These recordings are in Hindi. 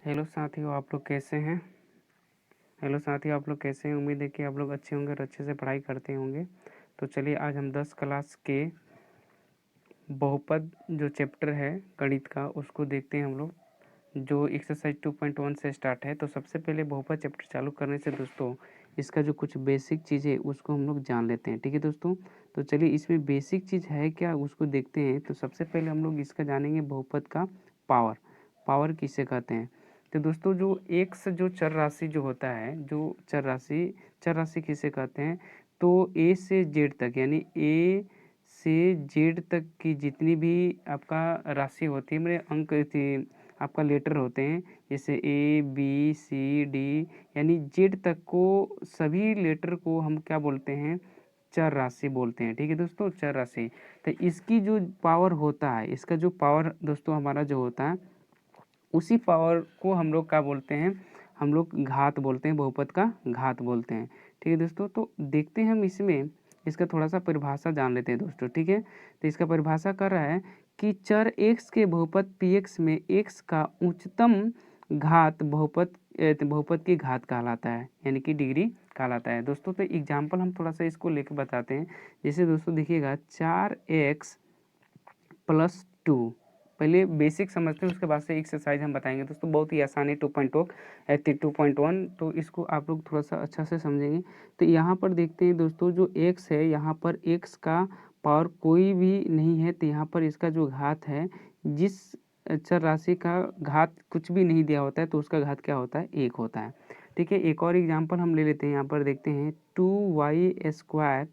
हेलो साथियों, आप लोग कैसे हैं? उम्मीद है कि आप लोग अच्छे होंगे और अच्छे से पढ़ाई करते होंगे। तो चलिए आज हम 10 क्लास के बहुपद जो चैप्टर है गणित का उसको देखते हैं हम लोग, जो एक्सरसाइज 2.1 से स्टार्ट है। तो सबसे पहले बहुपद चैप्टर चालू करने से दोस्तों इसका जो कुछ बेसिक चीज़ है उसको हम लोग जान लेते हैं। ठीक है दोस्तों, तो चलिए इसमें बेसिक चीज़ है क्या उसको देखते हैं। तो सबसे पहले हम लोग इसका जानेंगे बहुपद का पावर किसे कहते हैं। तो दोस्तों जो एक्स जो चर राशि जो होता है, जो चर राशि किसे कहते हैं, तो ए से जेड तक यानी ए से जेड तक की जितनी भी आपका राशि होती है, मेरे अंक आपका लेटर होते हैं, जैसे ए बी सी डी यानी जेड तक को सभी लेटर को हम क्या बोलते हैं, चर राशि बोलते हैं। ठीक है दोस्तों, चर राशि। तो इसकी जो पावर होता है, इसका जो पावर दोस्तों हमारा जो होता है, उसी पावर को हम लोग क्या बोलते हैं, हम लोग घात बोलते हैं, बहुपद का घात बोलते हैं। ठीक है दोस्तों, तो देखते हैं हम इसमें इसका थोड़ा सा परिभाषा जान लेते हैं दोस्तों। ठीक है, तो इसका परिभाषा कर रहा है कि चर x के बहुपद px में x का उच्चतम घात बहुपद की घात कहलाता है, यानी कि डिग्री कहलाता है दोस्तों। तो एग्जाम्पल हम थोड़ा सा इसको लेकर बताते हैं। जैसे दोस्तों देखिएगा 4x + 2, पहले बेसिक समझते हैं, उसके बाद से एक्सरसाइज हम बताएंगे दोस्तों। बहुत ही आसान है 2.1। तो इसको आप लोग थोड़ा सा अच्छा से समझेंगे। तो यहाँ पर देखते हैं दोस्तों, जो x है यहाँ पर x का पावर कोई भी नहीं है, तो यहाँ पर इसका जो घात है, जिस चर राशि का घात कुछ भी नहीं दिया होता है तो उसका घात क्या होता है, 1 होता है। ठीक है, एक और एग्जाम्पल हम ले लेते हैं। यहाँ पर देखते हैं 2y²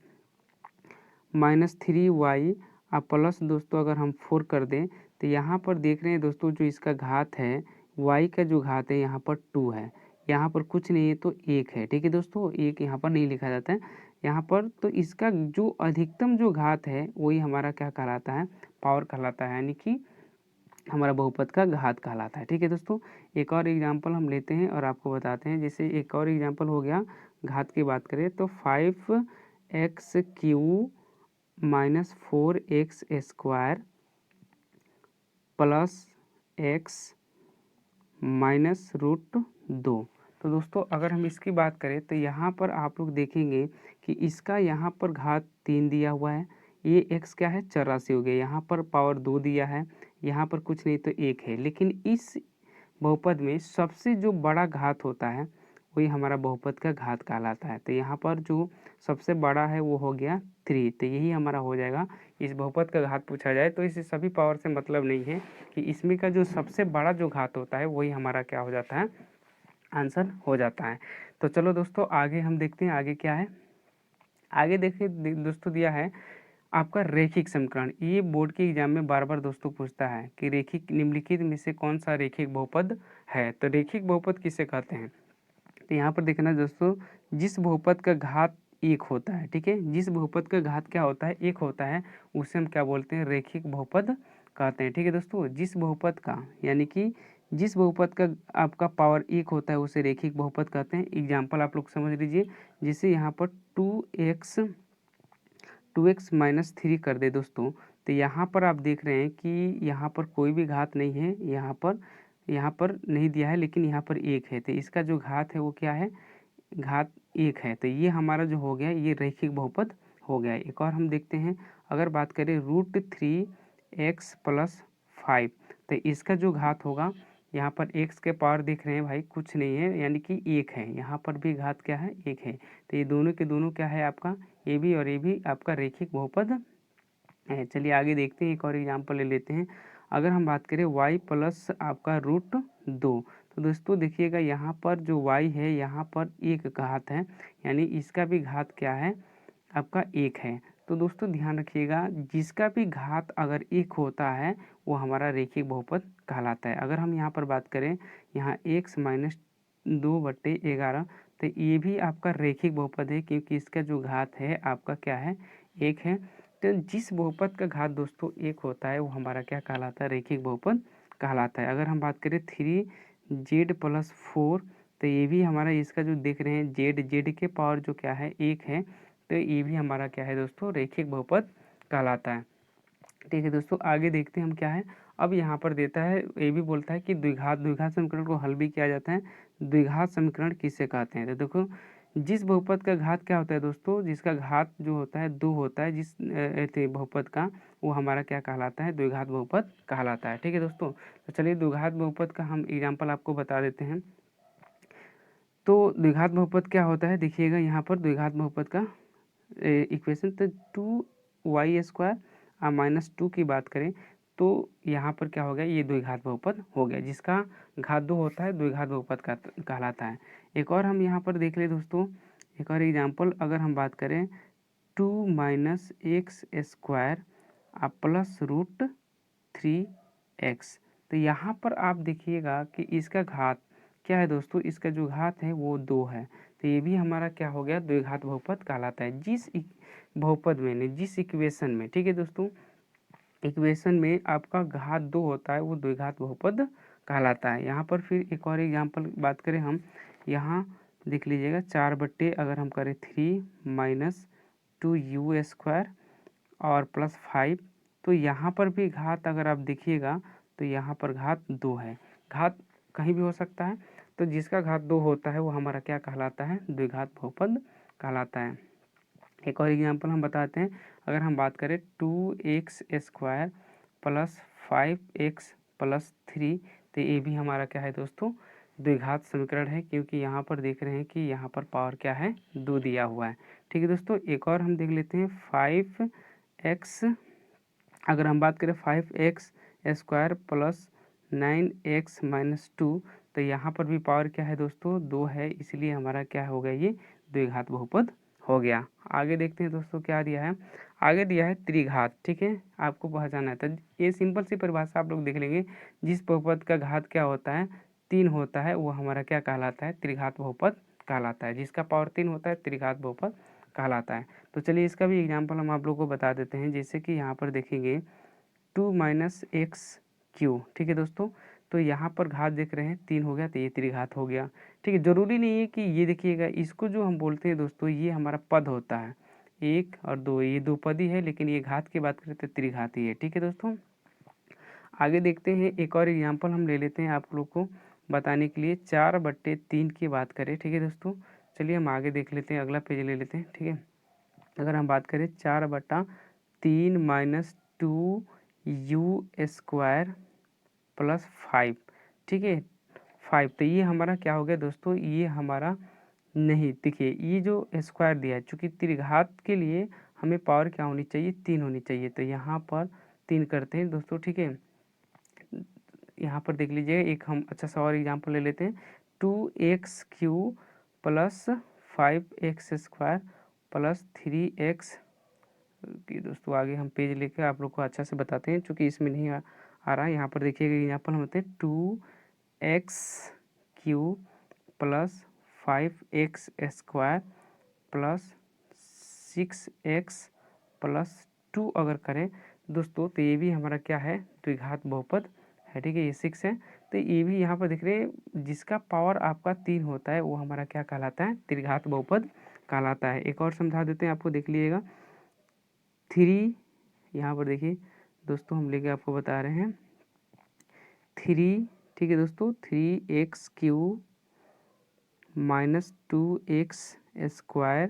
- 3y प्लस दोस्तों अगर हम 4 कर दें, तो यहाँ पर देख रहे हैं दोस्तों, जो इसका घात है y का जो घात है यहाँ पर 2 है, यहाँ पर कुछ नहीं है तो 1 है। ठीक है दोस्तों, 1 यहाँ पर नहीं लिखा जाता है यहाँ पर। तो इसका जो अधिकतम जो घात है वही हमारा क्या कहलाता है, पावर कहलाता है, यानी कि हमारा बहुपद का घात कहलाता है। ठीक है दोस्तों, एक और एग्जाम्पल हम लेते हैं और आपको बताते हैं। जैसे एक और एग्जाम्पल हो गया, घात की बात करें तो 5x³ - 4x² + x -√2। तो दोस्तों अगर हम इसकी बात करें तो यहाँ पर आप लोग देखेंगे कि इसका यहाँ पर घात 3 दिया हुआ है, ये x क्या है, चर राशि हो गया। यहाँ पर पावर 2 दिया है, यहाँ पर कुछ नहीं तो 1 है। लेकिन इस बहुपद में सबसे जो बड़ा घात होता है वही हमारा बहुपद का घात कहलाता है। तो यहाँ पर जो सबसे बड़ा है वो हो गया 3, तो यही हमारा हो जाएगा। इस बहुपद का घात पूछा जाए तो इसे सभी पावर से मतलब नहीं है, कि इसमें का जो सबसे बड़ा जो घात होता है वही हमारा क्या हो जाता है, आंसर हो जाता है। तो चलो दोस्तों आगे हम देखते हैं, आगे क्या है। आगे देखिए दोस्तों, दिया है आपका रैखिक समीकरण। ये बोर्ड के एग्जाम में बार बार दोस्तों पूछता है कि रैखिक निम्नलिखित में से कौन सा रैखिक बहुपद है। तो रैखिक बहुपद किसे कहते हैं, तो यहाँ पर देखना दोस्तों, जिस बहुपद का घात 1 होता है, ठीक है, जिस बहुपद का घात क्या होता है, 1 होता है, उसे हम क्या बोलते हैं, रैखिक बहुपद कहते हैं। ठीक है दोस्तों, जिस बहुपद का यानी कि जिस बहुपद का आपका पावर 1 होता है उसे रैखिक बहुपद कहते हैं। एग्जाम्पल आप लोग समझ लीजिए, जैसे यहाँ पर 2x - 3 कर दे दोस्तों, तो यहाँ पर आप देख रहे हैं कि यहाँ पर कोई भी घात नहीं है, यहाँ पर नहीं दिया है, लेकिन यहाँ पर 1 है, तो इसका जो घात है वो क्या है, घात 1 है। तो ये हमारा जो हो गया ये रैखिक बहुपद हो गया। एक और हम देखते हैं, अगर बात करें √3x + 5, तो इसका जो घात होगा, यहाँ पर x के पावर देख रहे हैं भाई कुछ नहीं है, यानी कि 1 है, यहाँ पर भी घात क्या है, 1 है। तो ये दोनों के दोनों क्या है आपका, ये भी और ये भी आपका रैखिक बहुपद है। चलिए आगे देखते हैं, एक और एग्जाम्पल ले लेते हैं। अगर हम बात करें y + आपका √2, तो दोस्तों देखिएगा यहाँ पर जो y है यहाँ पर 1 घात है, यानी इसका भी घात क्या है आपका 1 है। तो दोस्तों ध्यान रखिएगा, जिसका भी घात अगर 1 होता है वो हमारा रैखिक बहुपद कहलाता है। अगर हम यहाँ पर बात करें, यहाँ x - 2/11, तो ये भी आपका रैखिक बहुपद है, क्योंकि इसका जो घात है आपका क्या है, 1 है। तो जिस बहुपद का घात दोस्तों 1 होता है वो हमारा क्या कहलाता है, रैखिक बहुपद कहलाता है। अगर हम बात करें 3z + 4, तो ये भी हमारा, इसका जो देख रहे हैं z के पावर जो क्या है 1 है, तो ये भी हमारा क्या है दोस्तों, रैखिक बहुपद कहलाता है। ठीक है दोस्तों, आगे देखते हैं हम क्या है। अब यहाँ पर देता है, ये भी बोलता है कि द्विघात समीकरण को हल भी किया जाता है। द्विघात समीकरण किसे कहते हैं? तो देखो, जिस बहुपद का घात क्या होता है दोस्तों, जिसका घात जो होता है 2 होता है, जिस बहुपद का, वो हमारा क्या कहलाता है? द्विघात बहुपद कहलाता है। ठीक है दोस्तों, तो चलिए द्विघात बहुपद का हम एग्जाम्पल आपको बता देते हैं। तो द्विघात बहुपद क्या होता है, देखिएगा यहाँ पर द्विघात बहुपद का इक्वेशन, तो 2y² माइनस 2 की बात करें तो यहाँ पर क्या हो गया, ये द्विघात बहुपद हो गया, जिसका घात 2 होता है द्विघात बहुपद का कहलाता है। एक और हम यहाँ पर देख ले दोस्तों, एक और एग्जाम्पल अगर हम बात करें, 2 minus x square plus root 3x। तो यहाँ पर आप देखिएगा कि इसका घात क्या है दोस्तों, इसका जो घात है वो 2 है, तो ये भी हमारा क्या हो गया, द्विघात बहुपद कहलाता है। जिस बहुपद में, जिस इक्वेशन में, ठीक है दोस्तों, इक्वेशन में आपका घात 2 होता है वो द्विघात बहुपद कहलाता है। यहाँ पर फिर एक और एग्जाम्पल बात करें हम, यहाँ देख लीजिएगा 4 अगर हम करें 3 माइनस 2u² और प्लस 5, तो यहाँ पर भी घात अगर आप देखिएगा तो यहाँ पर घात 2 है। घात कहीं भी हो सकता है, तो जिसका घात 2 होता है वो हमारा क्या कहलाता है, द्विघात बहुपद कहलाता है। एक और एग्जाम्पल हम बताते हैं, अगर हम बात करें 2x² प्लस 5x प्लस 3, तो ये भी हमारा क्या है दोस्तों, द्विघात समीकरण है, क्योंकि यहाँ पर देख रहे हैं कि यहाँ पर पावर क्या है, 2 दिया हुआ है। ठीक है दोस्तों, एक और हम देख लेते हैं 5x, अगर हम बात करें 5x² प्लस 9x माइनस 2, तो यहाँ पर भी पावर क्या है दोस्तों, 2 है, इसलिए हमारा क्या हो गया, ये द्विघात बहुपद हो गया। आगे देखते हैं दोस्तों क्या दिया है, आगे दिया है त्रिघात। ठीक है, आपको पहचाना है, तो ये सिंपल सी परिभाषा आप लोग देख लेंगे, जिस बहुपद का घात क्या होता है, 3 होता है, वो हमारा क्या कहलाता है, त्रिघात बहुपद कहलाता है। जिसका पावर 3 होता है त्रिघात बहुपद कहलाता है। तो चलिए इसका भी एग्जाम्पल हम आप लोग को बता देते हैं, जैसे कि यहाँ पर देखेंगे 2 माइनस x³। ठीक है दोस्तों, तो यहाँ पर घात देख रहे हैं 3 हो गया, तो ये त्रिघात हो गया। ठीक है, जरूरी नहीं है कि ये देखिएगा, इसको जो हम बोलते हैं दोस्तों, ये हमारा पद होता है, 1 और 2, ये 2 पद ही है, लेकिन ये घात की बात करें तो त्रिघात ही है। ठीक है दोस्तों, आगे देखते हैं, एक और एग्जाम्पल हम ले लेते हैं आप लोग को बताने के लिए, 4/3 की बात करें। ठीक है दोस्तों, चलिए हम आगे देख लेते हैं, अगला पेज ले लेते हैं। ठीक है, अगर हम बात करें 4/3 माइनस 2u² प्लस 5, ठीक है 5, तो ये हमारा क्या हो गया दोस्तों, ये हमारा नहीं, देखिए ये जो स्क्वायर दिया है, चूँकि त्रिघात के लिए हमें पावर क्या होनी चाहिए, 3 होनी चाहिए, तो यहाँ पर 3 करते हैं दोस्तों। ठीक है, यहाँ पर देख लीजिए, एक हम अच्छा सा और एग्जाम्पल ले लेते हैं, 2x³ plus 5x² plus 3x कि दोस्तों, आगे हम पेज लेकर आप लोग को अच्छा से बताते हैं, चूँकि इसमें नहीं आ रहा है। यहाँ पर देखिएगा एग्जाम्पल हम होते हैं 2x³ plus 5x² plus 6x plus 2 अगर करें दोस्तों, तो ये भी हमारा क्या है, द्विघात बहुपद है। ठीक है, ये 6 है, तो ये भी यहाँ पर दिख रहे हैं, जिसका पावर आपका 3 होता है वो हमारा क्या कहलाता है, त्रिघात बहुपद कहलाता है। एक और समझा देते हैं आपको, देख लीजिएगा 3, यहाँ पर देखिए दोस्तों, हम लेके आपको बता रहे हैं 3, ठीक है दोस्तों, 3x³ minus 2x²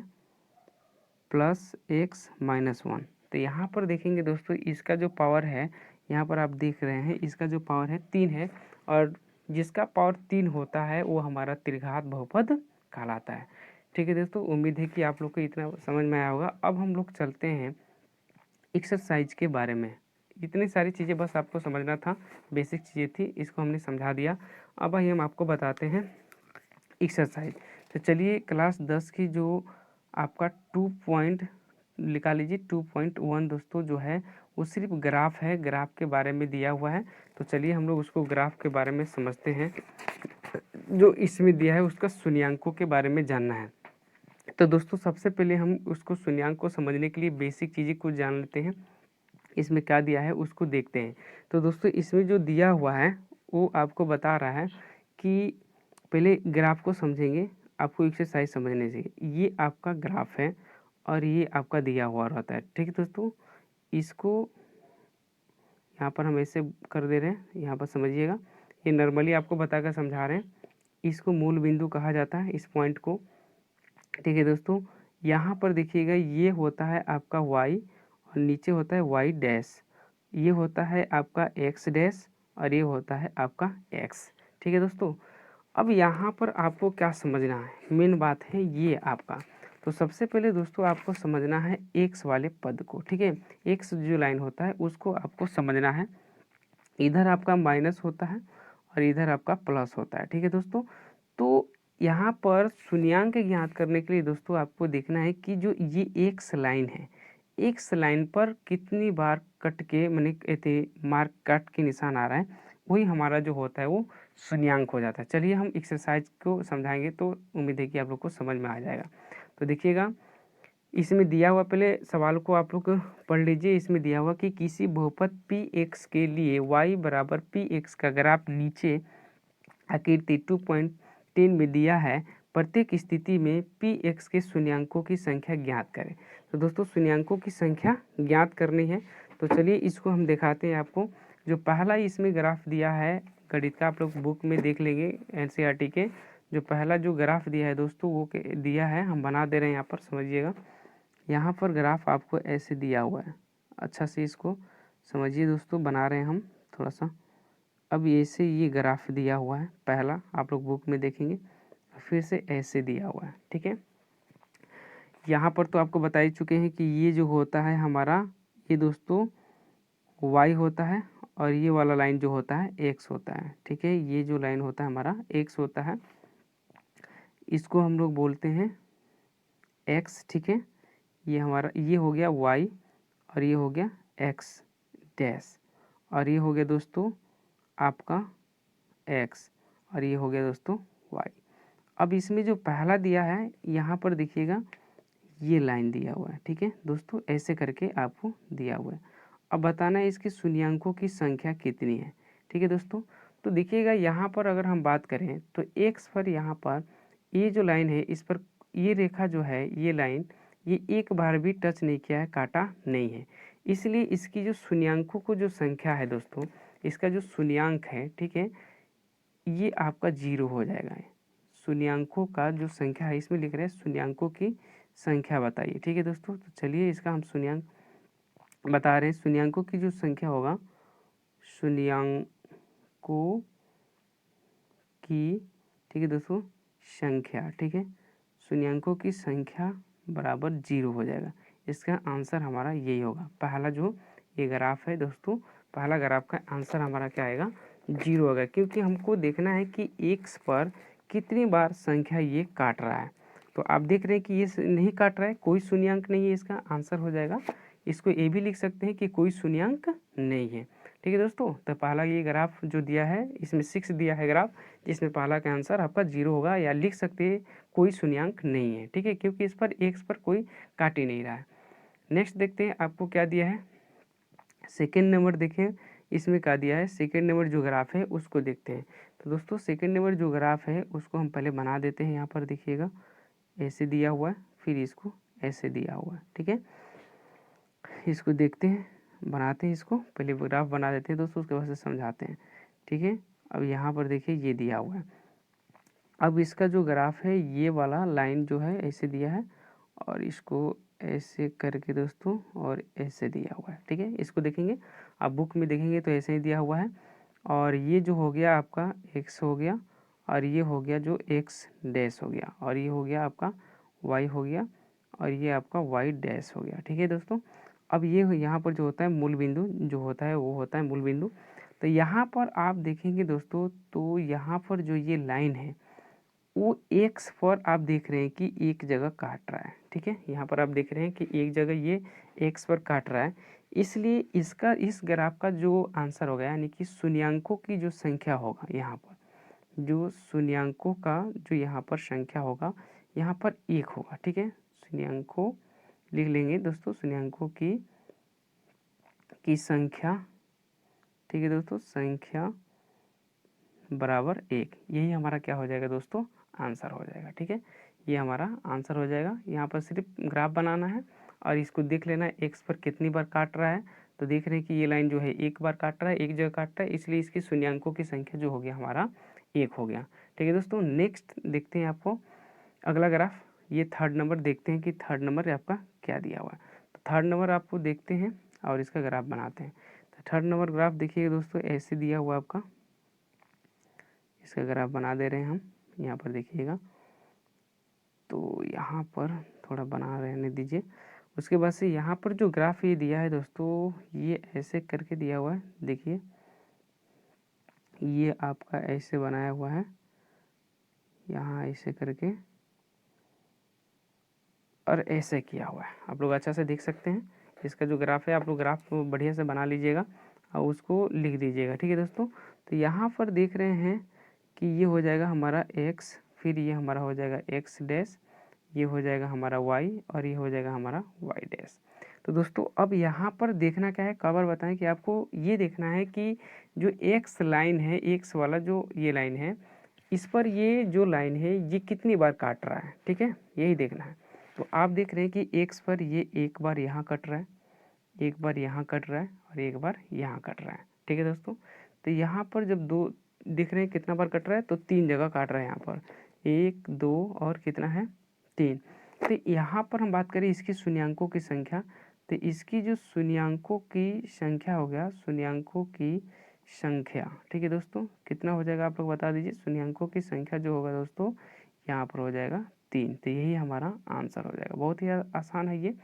plus x minus 1। तो यहाँ पर देखेंगे दोस्तों, इसका जो पावर है, यहाँ पर आप देख रहे हैं, इसका जो पावर है 3 है, और जिसका पावर 3 होता है वो हमारा त्रिघात बहुपद कहलाता है। ठीक है दोस्तों, उम्मीद है कि आप लोग को इतना समझ में आया होगा। अब हम लोग चलते हैं एक्सरसाइज के बारे में। इतनी सारी चीज़ें बस आपको समझना था, बेसिक चीज़ें थी, इसको हमने समझा दिया। अब आइए हम आपको बताते हैं एक्सरसाइज। तो चलिए क्लास 10 की जो आपका 2 पॉइंट लिखा लीजिए, 2.1 दोस्तों जो है वो सिर्फ ग्राफ है, ग्राफ के बारे में दिया हुआ है। तो चलिए हम लोग उसको ग्राफ के बारे में समझते हैं। जो इसमें दिया है उसका शून्यांकों के बारे में जानना है। तो दोस्तों सबसे पहले हम उसको शून्यांक को समझने के लिए बेसिक चीज़ें कुछ जान लेते हैं। इसमें क्या दिया है उसको देखते हैं। तो दोस्तों इसमें जो दिया हुआ है वो आपको बता रहा है कि पहले ग्राफ को समझेंगे, आपको एक्सरसाइज समझने से। ये आपका ग्राफ है और ये आपका दिया हुआ रहता है। ठीक है दोस्तों, इसको यहाँ पर हम ऐसे कर दे रहे हैं, यहाँ पर समझिएगा, ये नॉर्मली आपको बताकर समझा रहे हैं। इसको मूल बिंदु कहा जाता है, इस पॉइंट को। ठीक है दोस्तों, यहाँ पर देखिएगा ये होता है आपका y और नीचे होता है y डैश, ये होता है आपका x डैश और ये होता है आपका x। ठीक है दोस्तों, अब यहाँ पर आपको क्या समझना है, मेन बात है ये आपका। तो सबसे पहले दोस्तों आपको समझना है x वाले पद को। ठीक है, x जो लाइन होता है उसको आपको समझना है। इधर आपका माइनस होता है और इधर आपका प्लस होता है। ठीक है दोस्तों, तो यहाँ पर शून्यांक ज्ञात करने के लिए दोस्तों आपको देखना है कि जो ये एक्स लाइन है, एक्स लाइन पर कितनी बार कट के मैंने कहते मार्क कट के निशान आ रहा है, वही हमारा जो होता है वो शून्यांक हो जाता है। चलिए हम एक्सरसाइज को समझाएंगे तो उम्मीद है कि आप लोग को समझ में आ जाएगा। तो देखिएगा, इसमें दिया हुआ, पहले सवाल को आप लोग पढ़ लीजिए। इसमें दिया हुआ कि किसी बहुपद पी एक्स के लिए y बराबर पी एक्स का ग्राफ नीचे आकृति 2.10 में दिया है, प्रत्येक स्थिति में पी एक्स के शून्यांकों की संख्या ज्ञात करें। तो दोस्तों शून्यांकों की संख्या ज्ञात करनी है, तो चलिए इसको हम दिखाते हैं आपको। जो पहला इसमें ग्राफ दिया है गणित का, आप लोग बुक में देख लेंगे एनसीईआरटी के, जो पहला जो ग्राफ दिया है दोस्तों वो दिया है, हम बना दे रहे हैं यहाँ पर, समझिएगा। यहाँ पर ग्राफ आपको ऐसे दिया हुआ है, अच्छा से इसको समझिए दोस्तों, बना रहे हैं हम थोड़ा सा। अब ऐसे ये ग्राफ दिया हुआ है, पहला आप लोग बुक में देखेंगे, फिर से ऐसे दिया हुआ है। ठीक है, यहाँ पर तो आपको बता ही चुके हैं कि ये जो होता है हमारा, ये दोस्तों y होता है और ये वाला लाइन जो होता है x होता है। ठीक है, ये जो लाइन होता है हमारा x होता है, इसको हम लोग बोलते हैं x। ठीक है, ये हमारा ये हो गया y और ये हो गया x डैश और ये हो गया दोस्तों आपका x और ये हो गया दोस्तों y। अब इसमें जो पहला दिया है यहाँ पर देखिएगा ये लाइन दिया हुआ है। ठीक है दोस्तों, ऐसे करके आपको दिया हुआ है। अब बताना है इसके शून्यांकों की संख्या कितनी है। ठीक है दोस्तों, तो देखिएगा यहाँ पर अगर हम बात करें तो x पर यहाँ पर ये जो लाइन है, इस पर ये रेखा जो है, ये लाइन, ये एक बार भी टच नहीं किया है, काटा नहीं है, इसलिए इसकी जो शून्यांकों को जो संख्या है दोस्तों, इसका जो शून्यांक है, ठीक है, ये आपका 0 हो जाएगा। शून्यांकों का जो संख्या है, इसमें लिख रहे हैं शून्यांकों की संख्या बताइए। ठीक है दोस्तों, तो चलिए इसका हम शून्यांक बता रहे हैं। शून्यांकों की जो संख्या होगा, शून्यांकों की, ठीक है दोस्तों, संख्या, ठीक है, शून्यांकों की संख्या बराबर 0 हो जाएगा। इसका आंसर हमारा यही होगा। पहला जो ये ग्राफ है दोस्तों, पहला ग्राफ का आंसर हमारा क्या आएगा, 0 होगा, क्योंकि हमको देखना है कि x पर कितनी बार संख्या ये काट रहा है। तो आप देख रहे हैं कि ये नहीं काट रहा है, कोई शून्यांक नहीं है, इसका आंसर हो जाएगा। इसको ये भी लिख सकते हैं कि कोई शून्यांक नहीं है। ठीक है दोस्तों, तो पहला ये ग्राफ जो दिया है, इसमें 6 दिया है ग्राफ, जिसमें पहला का आंसर आपका 0 होगा, या लिख सकते हैं कोई शून्यांक नहीं है। ठीक है, क्योंकि इस पर x पर कोई काट ही नहीं रहा है। नेक्स्ट देखते हैं आपको क्या दिया है। सेकेंड नंबर देखें, इसमें क्या दिया है, सेकेंड नंबर जो ग्राफ है उसको देखते हैं। तो दोस्तों सेकेंड नंबर जो ग्राफ है उसको हम पहले बना देते हैं। यहाँ पर देखिएगा ऐसे दिया हुआ है, फिर इसको ऐसे दिया हुआ है। ठीक है, इसको देखते हैं, बनाते हैं, इसको पहले ग्राफ बना देते हैं दोस्तों, उसके बाद से समझाते हैं। ठीक है, अब यहाँ पर देखिए ये दिया हुआ है। अब इसका जो ग्राफ है, ये वाला लाइन जो है ऐसे दिया है और इसको ऐसे करके दोस्तों और ऐसे दिया हुआ है। ठीक है, इसको देखेंगे, आप बुक में देखेंगे तो ऐसे ही दिया हुआ है। और ये जो हो गया आपका x हो गया, और ये हो गया जो x डैश हो गया, और ये हो गया आपका y हो गया, और ये आपका y डैश हो गया। ठीक है दोस्तों, अब ये यहाँ पर जो होता है मूल बिंदु जो होता है वो होता है मूल बिंदु। तो यहाँ पर आप देखेंगे दोस्तों, तो यहाँ पर जो ये लाइन है वो x पर आप देख रहे हैं कि एक जगह काट रहा है। ठीक है, यहाँ पर आप देख रहे हैं कि एक जगह ये x पर काट रहा है, इसलिए इसका इस ग्राफ का जो आंसर होगा, यानी कि शून्यांकों की जो संख्या होगा, यहाँ पर जो शून्यांकों का जो यहाँ पर संख्या होगा, यहाँ पर 1 होगा। ठीक है, शून्यांकों लिख लेंगे दोस्तों, शून्यांकों की संख्या, ठीक है दोस्तों, संख्या बराबर 1, यही हमारा क्या हो जाएगा दोस्तों, आंसर हो जाएगा। ठीक है, ये हमारा आंसर हो जाएगा। यहाँ पर सिर्फ ग्राफ बनाना है और इसको देख लेना है x पर कितनी बार काट रहा है, तो देख रहे हैं कि ये लाइन जो है एक बार काट रहा है, एक जगह काट रहा है, इसलिए इसकी शून्यांकों की संख्या जो हो गया हमारा 1 हो गया। ठीक है दोस्तों, नेक्स्ट देखते हैं आपको अगला ग्राफ। ये थर्ड नंबर देखते हैं कि थर्ड नंबर आपका क्या दिया हुआ है। तो थर्ड नंबर आपको देखते हैं और इसका ग्राफ बनाते हैं। तो थर्ड नंबर ग्राफ देखिए दोस्तों, ऐसे दिया हुआ आपका, इसका ग्राफ बना दे रहे हैं हम। यहाँ पर देखिएगा, तो यहाँ पर थोड़ा बना रहने दीजिए। उसके बाद से यहाँ पर जो ग्राफ ये दिया है दोस्तों, ये ऐसे करके दिया हुआ है। देखिए ये आपका ऐसे बनाया हुआ है, यहाँ ऐसे करके और ऐसे किया हुआ है। आप लोग अच्छा से देख सकते हैं। इसका जो ग्राफ है, आप लोग ग्राफ को बढ़िया से बना लीजिएगा और उसको लिख दीजिएगा। ठीक है दोस्तों, तो यहाँ पर देख रहे हैं कि ये हो जाएगा हमारा x, फिर ये हमारा हो जाएगा x डैश, ये हो जाएगा हमारा y और ये हो जाएगा हमारा y डैश। तो दोस्तों अब यहाँ पर देखना क्या है, कवर बताएं कि आपको ये देखना है कि जो x लाइन है, x वाला जो ये लाइन है, इस पर ये जो लाइन है ये कितनी बार काट रहा है। ठीक है, यही देखना है। तो आप देख रहे हैं कि x पर ये एक बार यहाँ कट रहा है, एक बार यहाँ कट रहा है और एक बार यहाँ कट रहा है। ठीक है दोस्तों, तो यहाँ पर जब दो दिख रहे हैं कितना बार कट रहा है, तो 3 जगह काट रहा है यहाँ पर, 1 2 और कितना है 3। तो यहाँ पर हम बात करें इसकी शून्यांकों की संख्या, तो इसकी जो शून्यांकों की संख्या हो गया, शून्यांकों की संख्या, ठीक है दोस्तों, कितना हो जाएगा आप लोग बता दीजिए। शून्यांकों की संख्या जो होगा दोस्तों, यहाँ पर हो जाएगा 3। तो यही हमारा आंसर हो जाएगा। बहुत ही आसान है ये।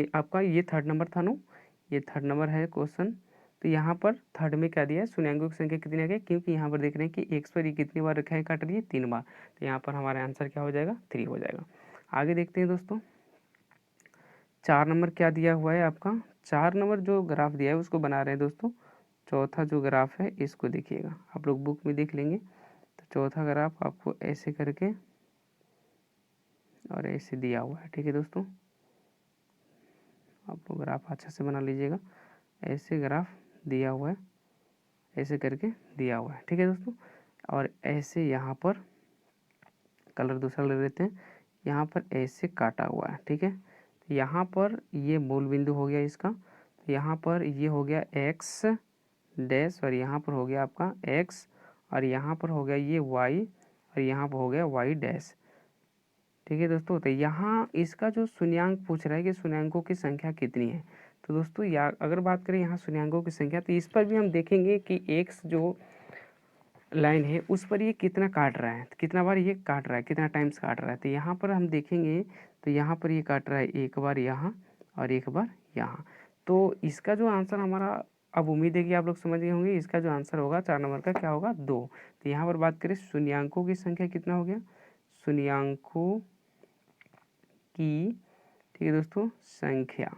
आपका ये थर्ड नंबर था नो, ये थर्ड नंबर है क्वेश्चन। तो यहाँ पर थर्ड में क्या दिया है, शून्यांकों की संख्या कितनी आ गई, क्योंकि यहाँ पर देख रहे हैं कि एक्स पर ये कितनी बार रेखाएं काट रही है, 3 बार। तो यहाँ पर हमारा आंसर क्या हो जाएगा, 3 हो जाएगा। आगे देखते हैं दोस्तों, 4 नंबर क्या दिया हुआ है आपका। 4 नंबर जो ग्राफ दिया है उसको बना रहे हैं दोस्तों। चौथा जो ग्राफ है इसको देखिएगा, आप लोग बुक में देख लेंगे। तो चौथा ग्राफ आपको ऐसे करके और ऐसे दिया हुआ है। ठीक है दोस्तों, आप लोग ग्राफ अच्छा से बना लीजिएगा। ऐसे ग्राफ दिया हुआ है, ऐसे करके दिया हुआ है। ठीक है दोस्तों, और ऐसे यहाँ पर कलर दूसरा ले लेते हैं, यहाँ पर ऐसे काटा हुआ है। ठीक है, तो यहाँ पर ये मूल बिंदु हो गया इसका, तो यहाँ पर ये हो गया एक्स डैश और यहाँ पर हो गया आपका एक्स और यहाँ पर हो गया ये वाई और यहाँ पर हो गया वाई डैश। ठीक है दोस्तों, तो यहाँ इसका जो शून्यांक पूछ रहा है कि शून्यांकों की संख्या कितनी है। तो दोस्तों या अगर बात करें यहाँ शून्यांकों की संख्या, तो इस पर भी हम देखेंगे कि एक्स जो लाइन है उस पर ये कितना काट रहा है, कितना बार ये काट रहा है, कितना टाइम्स काट रहा है। तो यहाँ पर हम देखेंगे, तो यहाँ पर ये काट रहा है एक बार यहाँ और एक बार यहाँ। तो इसका जो आंसर हमारा, अब उम्मीद है कि आप लोग समझ गए होंगे, इसका जो आंसर होगा 4 नंबर का क्या होगा, 2। तो यहाँ पर बात करें शून्यांकों की संख्या कितना हो गया, शून्यांकों की, ठीक है दोस्तों, संख्या,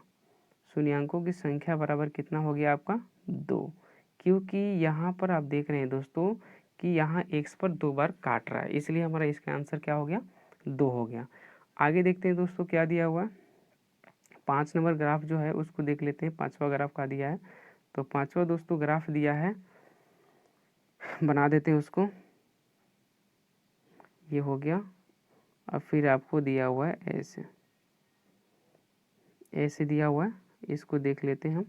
शून्यांकों की संख्या बराबर कितना हो गया आपका 2, क्योंकि यहाँ पर आप देख रहे हैं दोस्तों कि यहाँ x पर 2 बार काट रहा है, इसलिए हमारा इसका आंसर क्या हो गया, 2 हो गया। आगे देखते हैं दोस्तों क्या दिया हुआ है। 5 नंबर ग्राफ जो है उसको देख लेते हैं, 5वां ग्राफ का दिया है। तो 5वां दोस्तों ग्राफ दिया है, बना देते हैं उसको। ये हो गया, अब फिर आपको दिया हुआ है ऐसे, ऐसे दिया हुआ है, इसको देख लेते हैं हम।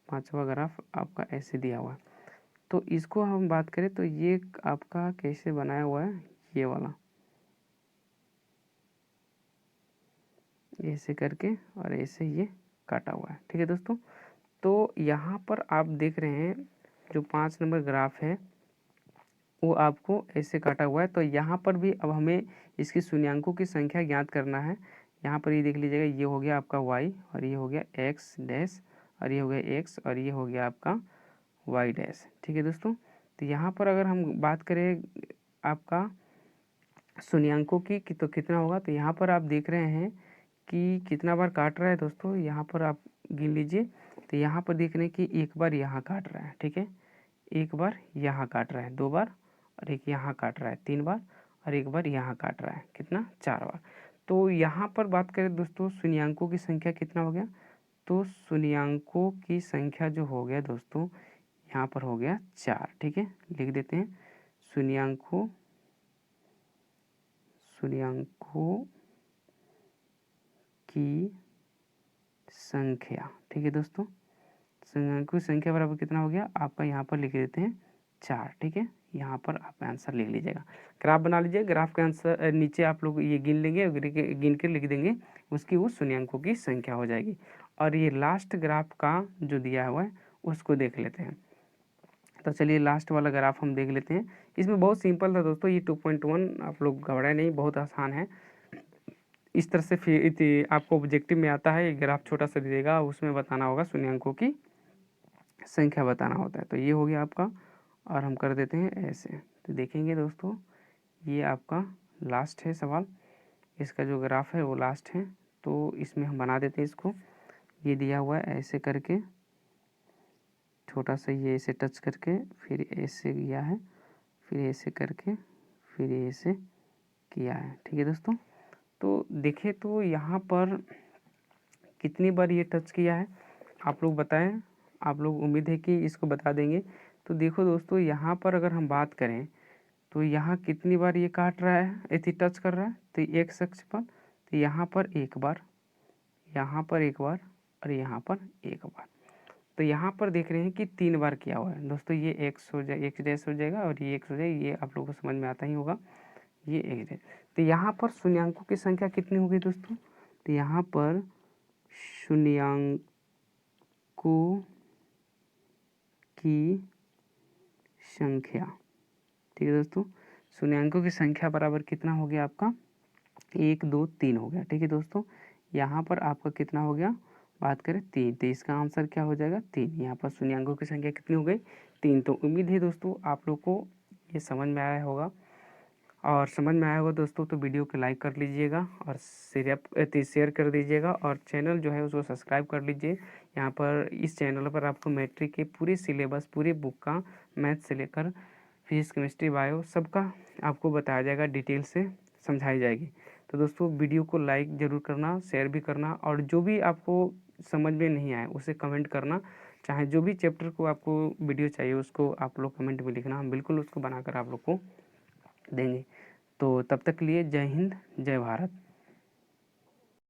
5वां ग्राफ आपका ऐसे दिया हुआ है, तो इसको हम बात करें तो ये आपका कैसे बनाया हुआ है, ये वाला ऐसे करके और ऐसे ये काटा हुआ है। ठीक है दोस्तों, तो यहाँ पर आप देख रहे हैं जो 5 नंबर ग्राफ है वो आपको ऐसे काटा हुआ है। तो यहाँ पर भी अब हमें इसकी शून्यांकों की संख्या ज्ञात करना है। यहाँ पर ये देख लीजिएगा, ये हो गया आपका y और ये हो गया x डैश और ये हो गया x और ये हो गया आपका y डैश। ठीक है दोस्तों, तो यहाँ पर अगर हम बात करें आपका शून्यांकों की तो कितना होगा, तो यहाँ पर आप देख रहे हैं कि कितना बार काट रहा है दोस्तों, यहाँ पर आप गिन लीजिए। तो यहाँ पर देख रहे हैं कि एक बार यहाँ काट रहा है, ठीक है, एक बार यहाँ काट रहा है 2 बार और एक यहाँ काट रहा है 3 बार और एक बार यहाँ काट रहा है कितना, 4 बार। तो यहाँ पर बात करें दोस्तों शून्यांकों की संख्या कितना हो गया, तो शून्यांकों की संख्या जो हो गया दोस्तों यहाँ पर हो गया 4। ठीक है, लिख देते हैं शून्यांकों की संख्या। ठीक है दोस्तों, संख्याकों की संख्या बराबर कितना हो गया आपका, यहाँ पर लिख देते हैं 4। ठीक है, यहाँ पर आप आंसर लिख लीजिएगा, ग्राफ बना लीजिए, ग्राफ का आंसर नीचे आप लोग ये गिन लेंगे और गिन के लिख देंगे, उसकी वो शून्यांकों की संख्या हो जाएगी। और ये लास्ट ग्राफ का जो दिया हुआ है उसको देख लेते हैं। तो चलिए लास्ट वाला ग्राफ हम देख लेते हैं। इसमें बहुत सिंपल था दोस्तों, ये 2.1 आप लोग घबराए नहीं, बहुत आसान है। इस तरह से फिर आपको ऑब्जेक्टिव में आता है, ग्राफ छोटा सा देगा, उसमें बताना होगा शून्यांकों की संख्या बताना होता है। तो ये हो गया आपका, और हम कर देते हैं ऐसे। तो देखेंगे दोस्तों, ये आपका लास्ट है सवाल, इसका जो ग्राफ है वो लास्ट है। तो इसमें हम बना देते हैं इसको, ये दिया हुआ है ऐसे करके, छोटा सा ये ऐसे टच करके, फिर ऐसे किया है, फिर ऐसे करके, फिर ऐसे किया है। ठीक है दोस्तों, तो देखें तो यहाँ पर कितनी बार ये टच किया है आप लोग बताएं, आप लोग उम्मीद है कि इसको बता देंगे। तो देखो दोस्तों, यहाँ पर अगर हम बात करें तो यहाँ कितनी बार ये काट रहा है, ऐसे टच कर रहा है, तो एक अक्ष पर, तो यहाँ पर एक बार, यहाँ पर एक बार, और यहाँ पर एक बार। तो यहाँ पर देख रहे हैं कि 3 बार किया हुआ है दोस्तों। ये एक्स हो जाए, एक्स डैश हो जाएगा, और ये एक्स हो जाएगा, ये आप लोगों को समझ में आता ही होगा, ये एक्स डैश। तो यहाँ पर शून्यांकों की संख्या कितनी होगी दोस्तों, तो यहाँ पर शून्यांकों की संख्या, ठीक है दोस्तों, शून्यांकों की संख्या बराबर कितना हो गया आपका, 1 2 3 हो गया। ठीक है दोस्तों, यहाँ पर आपका कितना हो गया, बात करें 3, तो इसका आंसर क्या हो जाएगा 3। यहाँ पर शून्यांकों की संख्या कितनी हो गई 3। तो उम्मीद है दोस्तों आप लोग को ये समझ में आया होगा, और समझ में आया होगा दोस्तों तो वीडियो को लाइक कर लीजिएगा और शेयर कर दीजिएगा, और चैनल जो है उसको सब्सक्राइब कर लीजिए। यहाँ पर इस चैनल पर आपको मैट्रिक के पूरे सिलेबस, पूरे बुक का, मैथ से लेकर फिजिक्स, केमिस्ट्री, बायो सबका आपको बताया जाएगा, डिटेल से समझाई जाएगी। तो दोस्तों वीडियो को लाइक ज़रूर करना, शेयर भी करना, और जो भी आपको समझ में नहीं आए उसे कमेंट करना। चाहे जो भी चैप्टर को आपको वीडियो चाहिए उसको आप लोग कमेंट में लिखना, हम बिल्कुल उसको बनाकर आप लोग को देंगे। तो तब तक के लिए जय हिंद, जय भारत।